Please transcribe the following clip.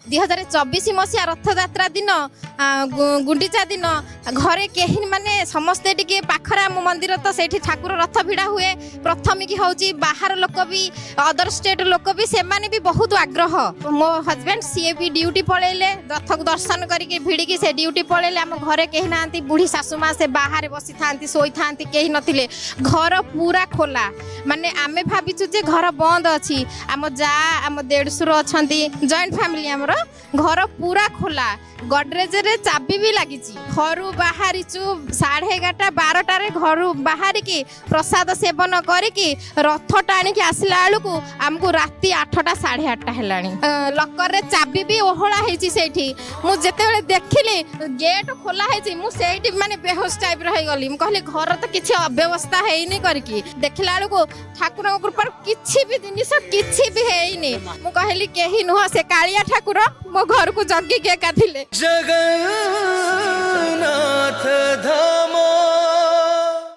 2024 मसीहा रथयात्रा दिन गुंडीचा दिन घरे कहीं माने समस्ते टिके पाखरे आम मंदिर तो से ठाकुर रथ भिड़ा हुए प्रथम की हूँ बाहर लोक भी अदर स्टेट लोक भी से माने भी बहुत आग्रह मो हजबैंड सी भी ड्यूटी पलैले रथ को दर्शन करके भिड़िकी से ड्यूटी पलैले आम घरे कहीं ना बुढ़ी सासू माँ से बाहर बसी था शोई था कहीं नथिले घर पूरा खोला माने आमे भाविचु जे घर बंद अच्छी आम जा आम देढ़शुर अच्छा जॉइंट फैमिली आमर घर पूरा खोला गडरेज रे चाबी भी लगी घर बाहरीचु 11:30 12टारे घर बाहर की प्रसाद सेवन करिकी रथ टाणी आसला बेलू आमको राति 8टा 8:30 हेलानी लकर रे चाबी भी ओहला हेची सेठी मु जेतेबेले देखिली गेट खोला हेची मु सेठी माने बेहोश टाइप रही गली मु कहली घर तो किछि अव्यवस्था हेइनी करकी देखला बेलू ठाकुर कृपा किछि भी जिनिस किछि भी हेइनी मु कहली केही नुह से कालिया ठाकुर मो घर को जगी के एका थिले जगन